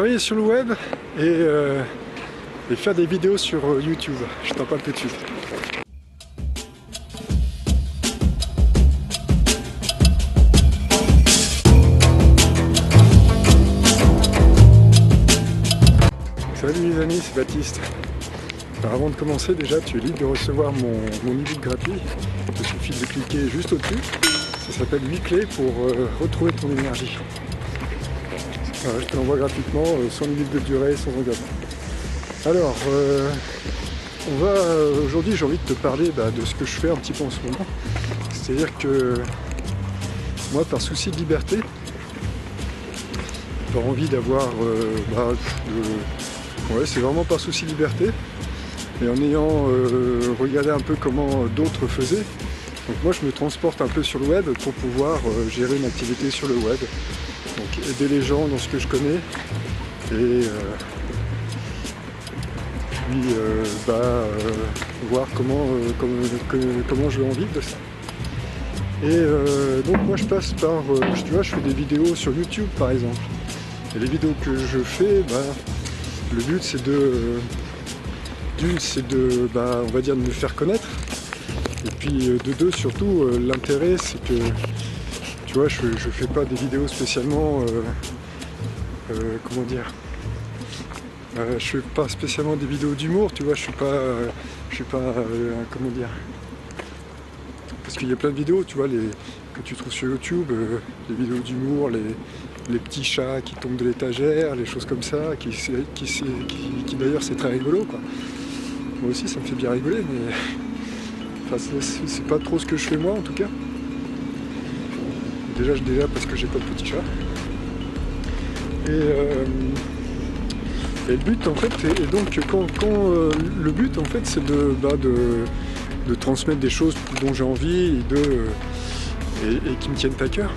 Travailler sur le web et faire des vidéos sur YouTube. Je t'en parle tout de suite. Salut les amis, c'est Baptiste. Alors avant de commencer, déjà tu es libre de recevoir mon e-book gratuit. Il suffit de cliquer juste au-dessus. Ça s'appelle 8 clés pour retrouver ton énergie. Voilà, je te l'envoie gratuitement, sans limite de durée, sans engagement. Alors, aujourd'hui j'ai envie de te parler de ce que je fais un petit peu en ce moment. C'est-à-dire que moi, par souci de liberté, par envie d'avoir... ouais, c'est vraiment par souci de liberté. Et en ayant regardé un peu comment d'autres faisaient, donc moi je me transporte un peu sur le web pour pouvoir gérer une activité sur le web. Donc aider les gens dans ce que je connais et puis voir comment je vais en vivre de ça. Et donc moi je passe par, tu vois, je fais des vidéos sur YouTube par exemple. Et les vidéos que je fais, le but c'est de on va dire de me faire connaître. Et puis de deux surtout, l'intérêt c'est que tu vois, je fais pas des vidéos spécialement, comment dire, je fais pas spécialement des vidéos d'humour, tu vois, je suis pas, comment dire, parce qu'il y a plein de vidéos, tu vois, que tu trouves sur YouTube, les vidéos d'humour, les petits chats qui tombent de l'étagère, les choses comme ça, qui d'ailleurs c'est très rigolo, quoi. Moi aussi ça me fait bien rigoler, mais enfin, c'est pas trop ce que je fais moi en tout cas. Déjà parce que j'ai pas de petit chat. Et le but en fait, et donc le but en fait c'est de transmettre des choses dont j'ai envie et qui me tiennent à cœur.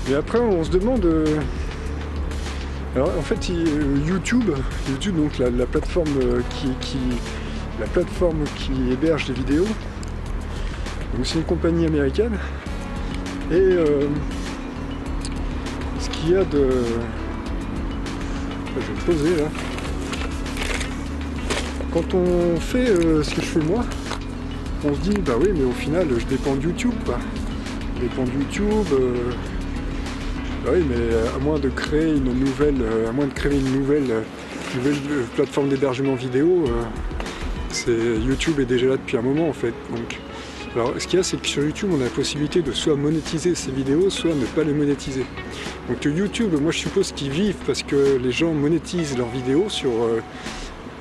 Mais après on se demande, alors en fait YouTube donc la plateforme qui héberge les vidéos, donc c'est une compagnie américaine. Et ce qu'il y a de... Je vais me poser là. Quand on fait ce que je fais moi, on se dit bah oui mais au final je dépends de YouTube quoi. Je dépends de YouTube. Bah oui mais à moins de créer une nouvelle, plateforme d'hébergement vidéo, YouTube est déjà là depuis un moment en fait. Donc, alors ce qu'il y a c'est que sur YouTube on a la possibilité de soit monétiser ces vidéos, soit ne pas les monétiser. Donc YouTube, moi je suppose qu'ils vivent parce que les gens monétisent leurs vidéos sur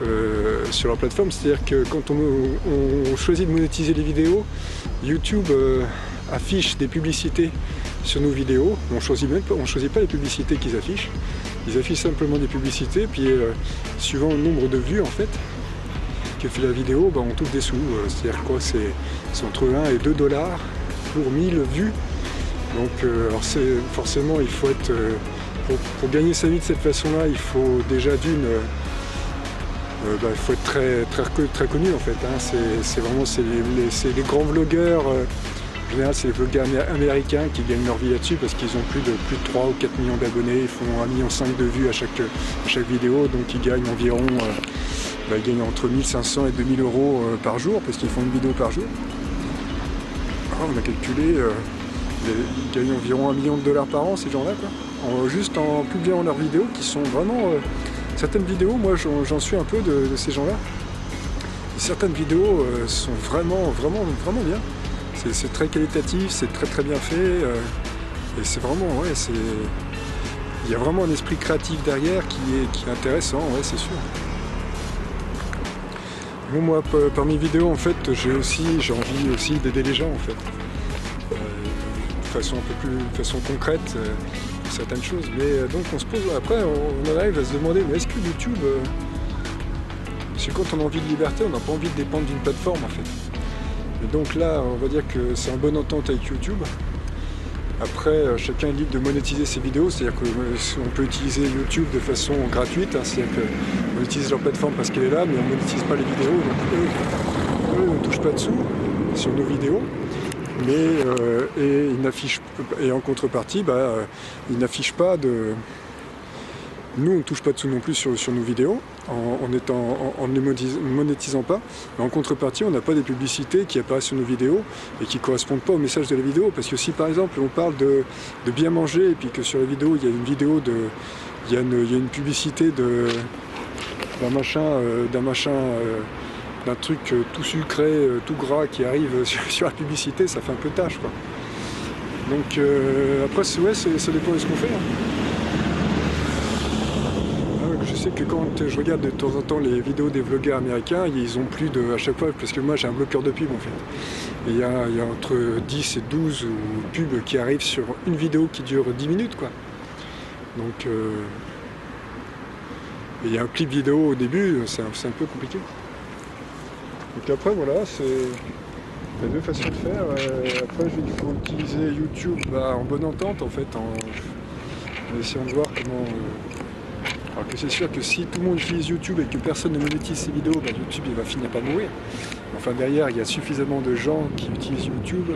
leur plateforme, c'est-à-dire que quand on choisit de monétiser les vidéos, YouTube affiche des publicités sur nos vidéos. On choisit pas les publicités qu'ils affichent, ils affichent simplement des publicités, puis suivant le nombre de vues en fait, que fait la vidéo, on touche des sous, c'est-à-dire quoi, c'est entre 1 et 2 $ pour 1000 vues. Donc alors forcément il faut être, pour gagner sa vie de cette façon-là, il faut déjà il faut être très connu en fait, hein. C'est vraiment les grands vlogueurs, en général c'est les vlogueurs américains qui gagnent leur vie là-dessus parce qu'ils ont plus de 3 ou 4 millions d'abonnés, ils font 1,5 million de vues à chaque vidéo, donc ils gagnent environ ils gagnent entre 1500 et 2000 euros par jour parce qu'ils font une vidéo par jour. Alors, on a calculé, ils gagnent environ 1 million de $ par an ces gens-là, juste en publiant leurs vidéos qui sont vraiment... certaines vidéos, moi j'en suis un peu de ces gens-là. Certaines vidéos sont vraiment bien. C'est très qualitatif, c'est très bien fait. Et c'est vraiment, ouais, il y a vraiment un esprit créatif derrière qui est intéressant, ouais, c'est sûr. Bon, moi, par mes vidéos, en fait, j'ai envie aussi d'aider les gens, en fait. De façon concrète, certaines choses. Mais donc, on se pose, après, on arrive à se demander, mais est-ce que YouTube... parce que quand on a envie de liberté, on n'a pas envie de dépendre d'une plateforme, en fait. Et donc là, on va dire que c'est en bonne entente avec YouTube. Après, chacun est libre de monétiser ses vidéos, c'est-à-dire qu'on peut utiliser YouTube de façon gratuite, c'est-à-dire qu'on utilise leur plateforme parce qu'elle est là, mais on ne monétise pas les vidéos, donc eux ne touchent pas de sous sur nos vidéos, et en contrepartie, ils n'affichent pas Nous, on ne touche pas de sous non plus sur nos vidéos, en ne monétisant pas. Mais en contrepartie, on n'a pas des publicités qui apparaissent sur nos vidéos et qui ne correspondent pas au message de la vidéo. Parce que si par exemple on parle de bien manger et puis que sur la vidéo il y a une vidéo il y a une publicité d'un truc tout sucré, tout gras qui arrive sur la publicité, ça fait un peu tâche, quoi. Donc après, ouais, ça dépend de ce qu'on fait, hein. Je sais que quand je regarde de temps en temps les vidéos des vlogueurs américains, ils ont plus de, à chaque fois, parce que moi j'ai un bloqueur de pub en fait. Et il y a entre 10 et 12 pubs qui arrivent sur une vidéo qui dure 10 minutes, quoi. Donc il y a un clip vidéo au début, c'est un peu compliqué. Donc après voilà, c'est il y a deux façons de faire. Après il faut utiliser YouTube en bonne entente en fait, en essayant de voir comment... Alors que c'est sûr que si tout le monde utilise YouTube et que personne ne monétise ses vidéos, YouTube il va finir par mourir. Enfin derrière il y a suffisamment de gens qui utilisent YouTube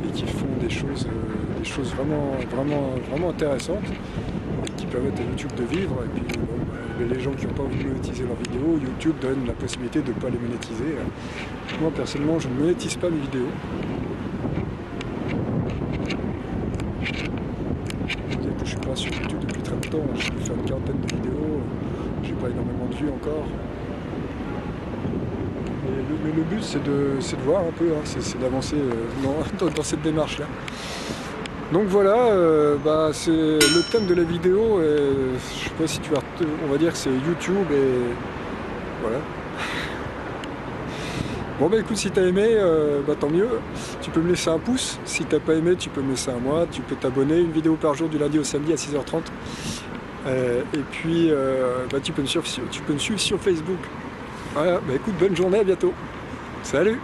et qui font des choses vraiment intéressantes et qui permettent à YouTube de vivre. Et puis les gens qui n'ont pas envie de monétiser leurs vidéos, YouTube donne la possibilité de ne pas les monétiser. Moi personnellement je ne monétise pas mes vidéos. Je suis pas sur YouTube depuis très longtemps, j'ai dû faire une quarantaine de vidéos, j'ai pas énormément de vues encore. Mais le but c'est de voir un peu, hein, c'est d'avancer dans cette démarche là. Donc voilà, c'est le thème de la vidéo, je sais pas si tu vas, on va dire que c'est YouTube et voilà. Bon écoute, si t'as aimé, tant mieux, tu peux me laisser un pouce, si t'as pas aimé tu peux me laisser un mois, tu peux t'abonner, une vidéo par jour du lundi au samedi à 6h30, et puis tu peux me suivre sur Facebook. Voilà, écoute, bonne journée, à bientôt, salut.